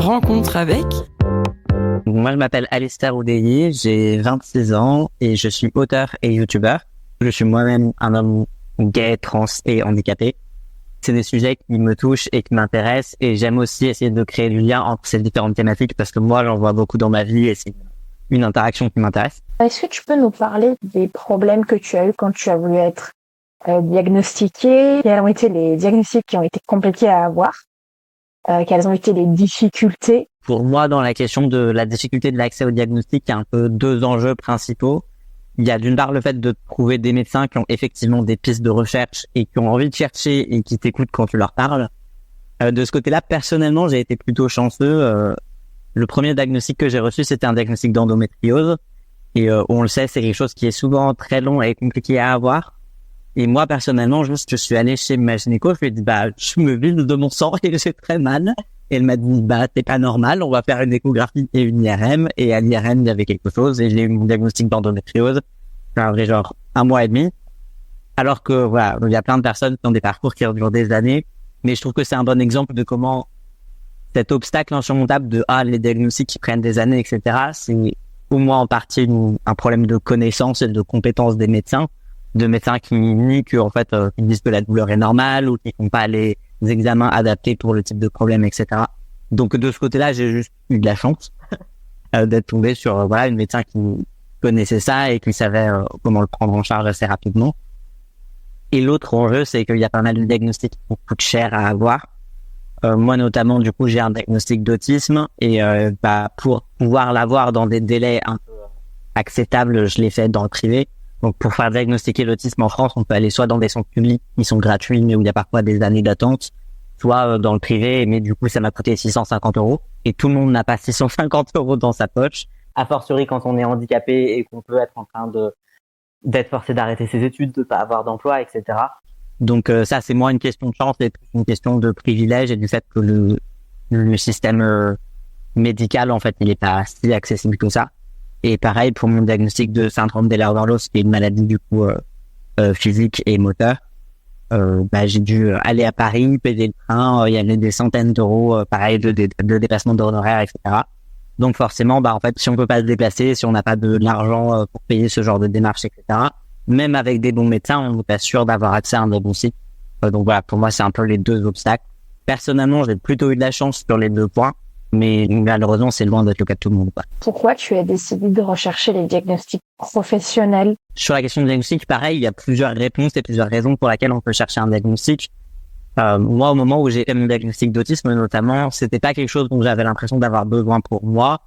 Rencontre avec... Moi, je m'appelle Alistair Oudéhi, j'ai 26 ans et je suis auteur et youtubeur. Je suis moi-même un homme gay, trans et handicapé. C'est des sujets qui me touchent et qui m'intéressent et j'aime aussi essayer de créer du lien entre ces différentes thématiques parce que moi, j'en vois beaucoup dans ma vie et c'est une interaction qui m'intéresse. Est-ce que tu peux nous parler des problèmes que tu as eu quand tu as voulu être diagnostiqué? Quels ont été les diagnostics qui ont été compliqués à avoir? Quelles ont été les difficultés? Pour moi, dans la question de la difficulté de l'accès au diagnostic, il y a un peu deux enjeux principaux. Il y a d'une part le fait de trouver des médecins qui ont effectivement des pistes de recherche et qui ont envie de chercher et qui t'écoutent quand tu leur parles. De ce côté-là, personnellement, j'ai été plutôt chanceux. Le premier diagnostic que j'ai reçu, c'était un diagnostic d'endométriose. Et on le sait, c'est quelque chose qui est souvent très long et compliqué à avoir. Et moi, personnellement, je suis allé chez ma gynéco, je lui ai dit, je me vide de mon sang et j'ai très mal. Et elle m'a dit, c'est pas normal, on va faire une échographie et une IRM. Et à l'IRM, il y avait quelque chose et j'ai eu mon diagnostic d'endométriose. Ça a duré genre 1 mois et demi. Alors que, voilà, il y a plein de personnes qui ont des parcours qui durent des années. Mais je trouve que c'est un bon exemple de comment cet obstacle insurmontable de, les diagnostics qui prennent des années, etc., c'est au moins en partie un problème de connaissance et de compétence des médecins. De médecins qui nient que, en fait, ils disent que la douleur est normale ou qui font pas les examens adaptés pour le type de problème, etc. Donc, de ce côté-là, j'ai juste eu de la chance d'être tombé sur, une médecin qui connaissait ça et qui savait comment le prendre en charge assez rapidement. Et l'autre enjeu, c'est qu'il y a pas mal de diagnostics qui coûtent cher à avoir. Moi, notamment, du coup, j'ai un diagnostic d'autisme et, pour pouvoir l'avoir dans des délais un peu acceptables, je l'ai fait dans le privé. Donc, pour faire diagnostiquer l'autisme en France, on peut aller soit dans des centres publics qui sont gratuits, mais où il y a parfois des années d'attente, soit dans le privé, mais du coup, ça m'a coûté 650 €. Et tout le monde n'a pas 650 € dans sa poche. A fortiori, quand on est handicapé et qu'on peut être en train d'être forcé d'arrêter ses études, de pas avoir d'emploi, etc. Donc, ça, c'est moins une question de chance, c'est une question de privilège et du fait que le système médical, en fait, il est pas si accessible que ça. Et pareil pour mon diagnostic de syndrome d'Ehlers-Danlos, qui est une maladie du coup physique et moteur. J'ai dû aller à Paris, payer le train, il y avait des centaines d'euros, pareil de déplacement d'honoraires, etc. Donc forcément, en fait, si on peut pas se déplacer, si on n'a pas de l'argent pour payer ce genre de démarches, etc. Même avec des bons médecins, on n'est pas sûr d'avoir accès à un diagnostic. Donc voilà, pour moi, c'est un peu les deux obstacles. Personnellement, j'ai plutôt eu de la chance sur les 2 points. Mais malheureusement, c'est loin d'être le cas de tout le monde. Pourquoi tu as décidé de rechercher les diagnostics professionnels? Sur la question du diagnostic, pareil, il y a plusieurs réponses et plusieurs raisons pour lesquelles on peut chercher un diagnostic. Moi, au moment où j'ai fait mon diagnostic d'autisme, notamment, c'était pas quelque chose dont j'avais l'impression d'avoir besoin pour moi.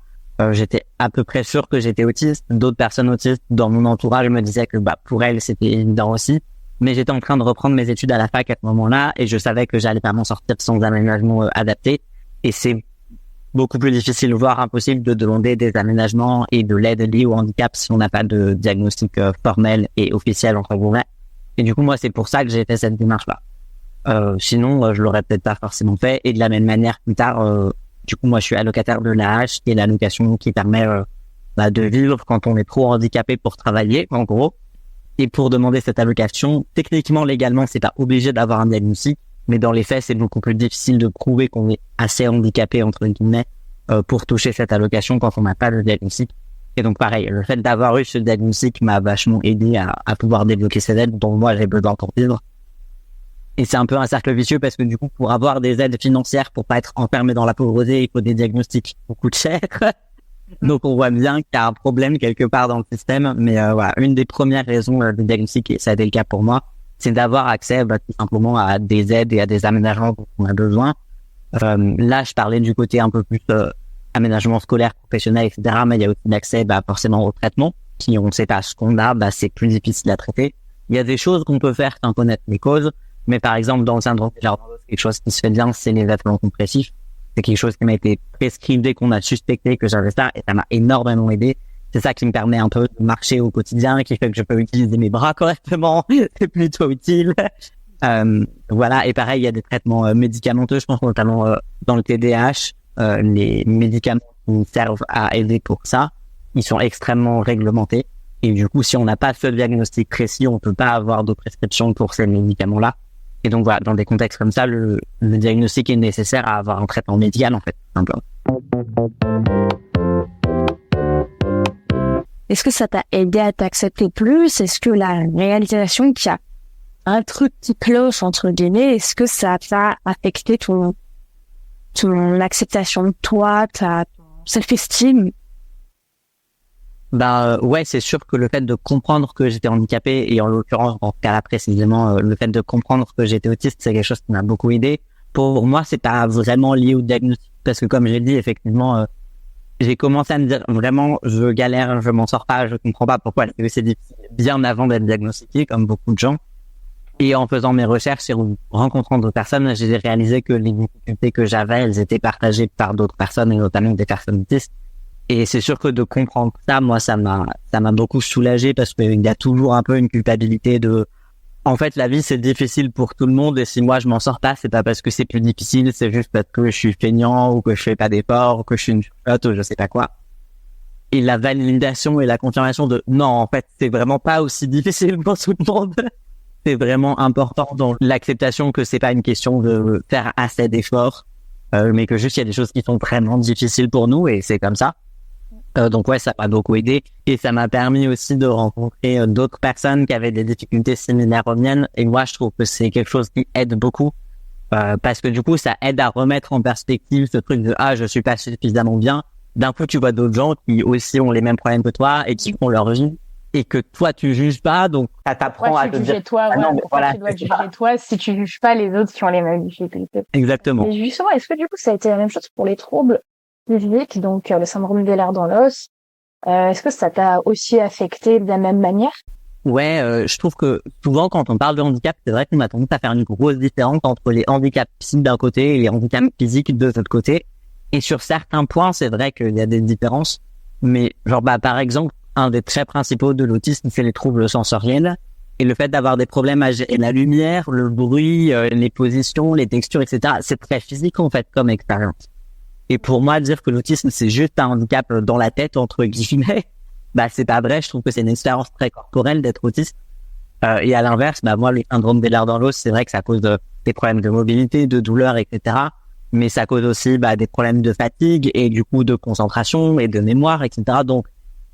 J'étais à peu près sûr que j'étais autiste. D'autres personnes autistes dans mon entourage me disaient que pour elles, c'était évident aussi. Mais j'étais en train de reprendre mes études à la fac à ce moment-là et je savais que j'allais pas m'en sortir sans aménagement adapté. Et c'est beaucoup plus difficile, voire impossible, de demander des aménagements et de l'aide liée au handicap si on n'a pas de diagnostic formel et officiel, entre guillemets. Et du coup, moi, c'est pour ça que j'ai fait cette démarche-là. Sinon, je l'aurais peut-être pas forcément fait. Et de la même manière, plus tard, du coup, moi, je suis allocataire de l'AH, qui est l'allocation qui permet de vivre quand on est trop handicapé pour travailler, en gros. Et pour demander cette allocation, techniquement, légalement, c'est pas obligé d'avoir un diagnostic. Mais dans les faits, c'est beaucoup plus difficile de prouver qu'on est assez handicapé, entre guillemets, pour toucher cette allocation quand on n'a pas le diagnostic. Et donc, pareil, le fait d'avoir eu ce diagnostic m'a vachement aidé à pouvoir débloquer ces aides dont moi, j'ai besoin pour vivre. Et c'est un peu un cercle vicieux parce que du coup, pour avoir des aides financières, pour pas être enfermé dans la pauvreté, il faut des diagnostics qui coûtent cher. Donc, on voit bien qu'il y a un problème quelque part dans le système. Mais une des premières raisons du diagnostic, et ça a été le cas pour moi, c'est d'avoir accès tout simplement à des aides et à des aménagements dont on a besoin. Là, je parlais du côté un peu plus aménagement scolaire, professionnel, etc. Mais il y a aussi l'accès forcément au traitement. Si on ne sait pas ce qu'on a, c'est plus difficile à traiter. Il y a des choses qu'on peut faire sans connaître les causes. Mais par exemple, dans le syndrome d'Ehlers-Danlos, quelque chose qui se fait bien, c'est les vêtements compressifs. C'est quelque chose qui m'a été prescrit dès qu'on a suspecté que j'avais ça et ça m'a énormément aidé. C'est ça qui me permet un peu de marcher au quotidien, qui fait que je peux utiliser mes bras correctement. C'est plutôt utile. Et pareil, il y a des traitements médicamenteux, je pense notamment dans le TDAH. Les médicaments qui servent à aider pour ça, ils sont extrêmement réglementés. Et du coup, si on n'a pas ce diagnostic précis, on peut pas avoir de prescription pour ces médicaments-là. Et donc voilà, dans des contextes comme ça, le diagnostic est nécessaire à avoir un traitement médical, en fait, simplement. Est-ce que ça t'a aidé à t'accepter plus? Est-ce que la réalisation qu'il y a un truc qui cloche, entre guillemets, est-ce que ça t'a affecté ton acceptation de toi, ton self-esteem? Ouais, c'est sûr que le fait de comprendre que j'étais handicapé, et en l'occurrence, dans ce cas-là précisément, le fait de comprendre que j'étais autiste, c'est quelque chose qui m'a beaucoup aidé. Pour moi, c'est pas vraiment lié au diagnostic, parce que comme j'ai dit, effectivement, j'ai commencé à me dire vraiment, je galère, je m'en sors pas, je comprends pas pourquoi c'est difficile, bien avant d'être diagnostiqué, comme beaucoup de gens. Et en faisant mes recherches et en rencontrant d'autres personnes, j'ai réalisé que les difficultés que j'avais, elles étaient partagées par d'autres personnes, et notamment des personnes autistes. Et c'est sûr que de comprendre ça, moi, ça m'a beaucoup soulagé, parce qu'il y a toujours un peu une culpabilité de, en fait, la vie, c'est difficile pour tout le monde, et si moi, je m'en sors pas, c'est pas parce que c'est plus difficile, c'est juste parce que je suis feignant, ou que je fais pas d'efforts, ou que je suis une chocotte, ou je sais pas quoi. Et la validation et la confirmation de, non, en fait, c'est vraiment pas aussi difficile pour tout le monde. C'est vraiment important dans l'acceptation que c'est pas une question de faire assez d'efforts, mais que juste il y a des choses qui sont vraiment difficiles pour nous, et c'est comme ça. Donc ouais, ça m'a beaucoup aidé, et ça m'a permis aussi de rencontrer d'autres personnes qui avaient des difficultés similaires aux miennes, et moi je trouve que c'est quelque chose qui aide beaucoup, parce que du coup ça aide à remettre en perspective ce truc de je suis pas suffisamment bien. D'un coup tu vois d'autres gens qui aussi ont les mêmes problèmes que toi et qui font leur vie, et que toi tu juges pas, donc ça t'apprend à te dire toi, non, mais voilà, tu dois juger toi si tu juges pas les autres qui ont les mêmes difficultés. Exactement. Et justement, est-ce que du coup ça a été la même chose pour les troubles physiques, donc le syndrome d'Ehlers dans l'os? Est-ce que ça t'a aussi affecté de la même manière? Ouais, je trouve que souvent quand on parle de handicap, c'est vrai qu'on a tendance à faire une grosse différence entre les handicaps psychiques d'un côté et les handicaps physiques de l'autre côté. Et sur certains points, c'est vrai qu'il y a des différences. Mais genre, par exemple, un des traits principaux de l'autisme, c'est les troubles sensoriels. Et le fait d'avoir des problèmes à gérer la lumière, le bruit, les positions, les textures, etc. C'est très physique, en fait, comme expérience. Et pour moi, dire que l'autisme, c'est juste un handicap dans la tête, entre guillemets, c'est pas vrai. Je trouve que c'est une expérience très corporelle d'être autiste. Et à l'inverse, moi, le syndrome d'Ehlers dans l'os, c'est vrai que ça cause des problèmes de mobilité, de douleur, etc. Mais ça cause aussi des problèmes de fatigue, et du coup de concentration et de mémoire, etc. Donc,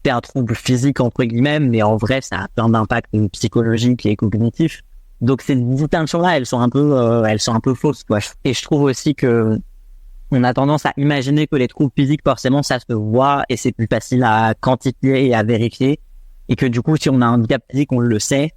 c'est un trouble physique, entre guillemets, mais en vrai, ça a plein d'impacts psychologiques et cognitifs. Donc, ces distinctions-là, elles sont un peu fausses, quoi. Et je trouve aussi que on a tendance à imaginer que les troubles physiques, forcément, ça se voit et c'est plus facile à quantifier et à vérifier. Et que du coup, si on a un handicap physique, on le sait.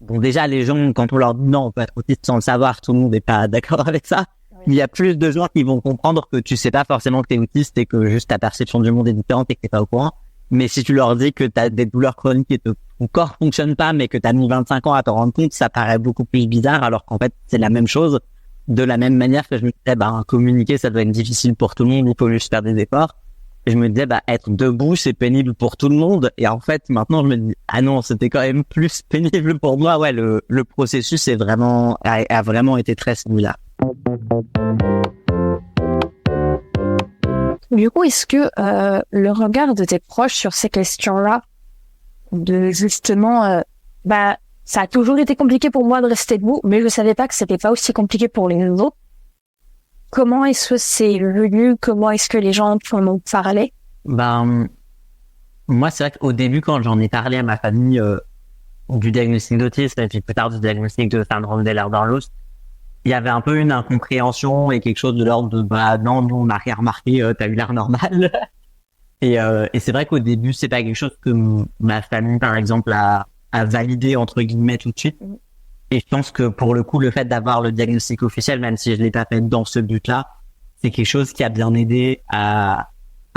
Bon, déjà, les gens, quand on leur dit non, on peut être autiste sans le savoir, tout le monde n'est pas d'accord avec ça. Oui. Il y a plus de gens qui vont comprendre que tu sais pas forcément que t'es autiste, et que juste ta perception du monde est différente et que t'es pas au courant. Mais si tu leur dis que t'as des douleurs chroniques et que ton corps fonctionne pas, mais que t'as mis 25 ans à t'en rendre compte, ça paraît beaucoup plus bizarre, alors qu'en fait, c'est la même chose. De la même manière que je me disais, communiquer, ça doit être difficile pour tout le monde, il faut juste faire des efforts. Et je me disais, être debout, c'est pénible pour tout le monde. Et en fait, maintenant, je me dis, non, c'était quand même plus pénible pour moi. Ouais, le processus a vraiment été très similaire. Du coup, est-ce que le regard de tes proches sur ces questions-là, de justement, ça a toujours été compliqué pour moi de rester debout, mais je savais pas que c'était pas aussi compliqué pour les autres. Comment est-ce que c'est venu? Comment est-ce que les gens en ont parlé? Moi, c'est vrai qu'au début, quand j'en ai parlé à ma famille du diagnostic d'autisme, et puis plus tard du diagnostic de syndrome d'Ehlers dans l'os, il y avait un peu une incompréhension et quelque chose de l'ordre de non, nous on n'a rien remarqué, t'as eu l'air normal. Et c'est vrai qu'au début, c'est pas quelque chose que ma famille, par exemple, a validé, entre guillemets, tout de suite. Et je pense que pour le coup, le fait d'avoir le diagnostic officiel, même si je l'ai pas fait dans ce but-là, c'est quelque chose qui a bien aidé à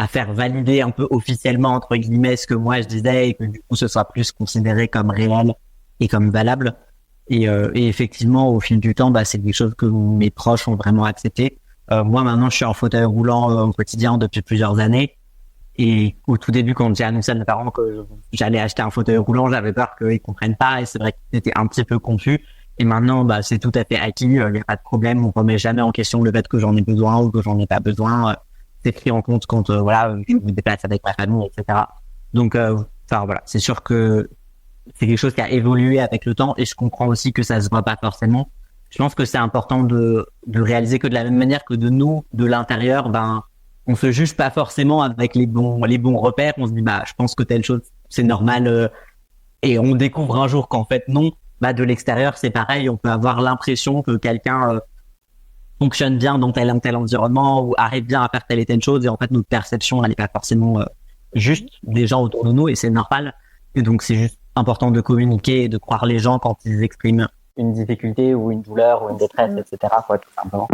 faire valider un peu officiellement, entre guillemets, ce que moi je disais, et que du coup ce soit plus considéré comme réel et comme valable. Et effectivement, au fil du temps, c'est quelque chose que mes proches ont vraiment accepté. Moi maintenant, je suis en fauteuil roulant au quotidien depuis plusieurs années. Et au tout début, quand j'ai annoncé à mes parents que j'allais acheter un fauteuil roulant, j'avais peur qu'ils comprennent pas, et c'est vrai qu'ils étaient un petit peu confus. Et maintenant, c'est tout à fait acquis, il n'y a pas de problème, on remet jamais en question le fait que j'en ai besoin ou que j'en ai pas besoin. C'est pris en compte quand je me déplace avec ma famille, etc. Donc, voilà, c'est sûr que c'est quelque chose qui a évolué avec le temps, et je comprends aussi que ça se voit pas forcément. Je pense que c'est important de réaliser que de la même manière que de nous, de l'intérieur, on se juge pas forcément avec les bons repères. On se dit, bah, je pense que telle chose, c'est normal. Et on découvre un jour qu'en fait, non. Bah, de l'extérieur, c'est pareil. On peut avoir l'impression que quelqu'un fonctionne bien dans tel environnement ou arrive bien à faire telle et telle chose. Et en fait, notre perception, elle n'est pas forcément juste des gens autour de nous et c'est normal. Et donc, c'est juste important de communiquer et de croire les gens quand ils expriment une difficulté ou une douleur ou une détresse, etc. Quoi, tout simplement.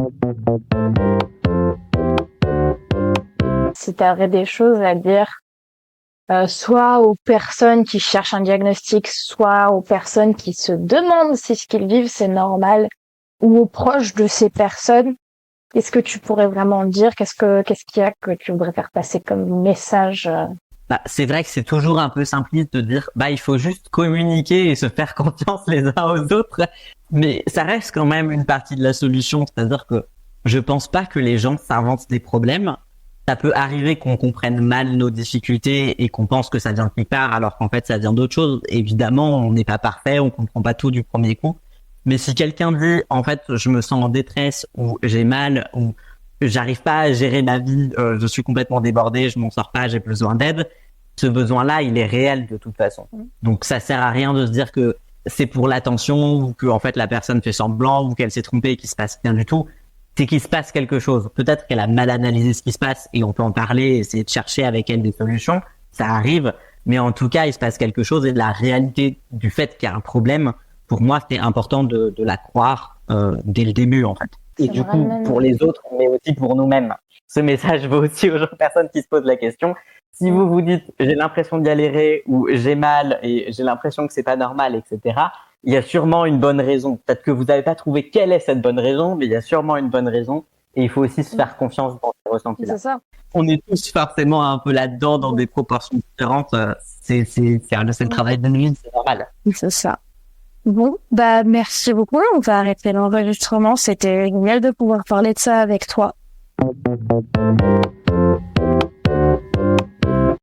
Si tu avais des choses à dire, soit aux personnes qui cherchent un diagnostic, soit aux personnes qui se demandent si ce qu'ils vivent c'est normal, ou aux proches de ces personnes, qu'est-ce que tu pourrais vraiment dire? Qu'est-ce qu'il y a que tu voudrais faire passer comme message? Bah, c'est vrai que c'est toujours un peu simpliste de dire, bah, il faut juste communiquer et se faire confiance les uns aux autres. Mais ça reste quand même une partie de la solution. C'est-à-dire que je pense pas que les gens s'inventent des problèmes. Ça peut arriver qu'on comprenne mal nos difficultés et qu'on pense que ça vient de quelque part alors qu'en fait ça vient d'autre chose. Évidemment, on n'est pas parfait, on comprend pas tout du premier coup. Mais si quelqu'un dit, en fait, je me sens en détresse ou j'ai mal ou j'arrive pas à gérer ma vie, je suis complètement débordé, je m'en sors pas, j'ai besoin d'aide. Ce besoin-là, il est réel de toute façon. Donc ça sert à rien de se dire que c'est pour l'attention ou que en fait la personne fait semblant ou qu'elle s'est trompée et qu'il se passe rien du tout. C'est qu'il se passe quelque chose. Peut-être qu'elle a mal analysé ce qui se passe et on peut en parler, essayer de chercher avec elle des solutions. Ça arrive, mais en tout cas, il se passe quelque chose et de la réalité du fait qu'il y a un problème. Pour moi, c'était important de la croire dès le début, en fait. Et du coup, pour les autres, mais aussi pour nous-mêmes. Ce message va aussi aux personnes qui se posent la question. Si vous vous dites, j'ai l'impression de galérer ou j'ai mal et j'ai l'impression que c'est pas normal, etc., il y a sûrement une bonne raison. Peut-être que vous n'avez pas trouvé quelle est cette bonne raison, mais il y a sûrement une bonne raison. Et il faut aussi se faire confiance dans ces ressentis-là. C'est ça. On est tous forcément un peu là-dedans dans des proportions différentes. C'est le travail de nuit, c'est normal. C'est ça. Bon, bah merci beaucoup. On va arrêter l'enregistrement. C'était génial de pouvoir parler de ça avec toi.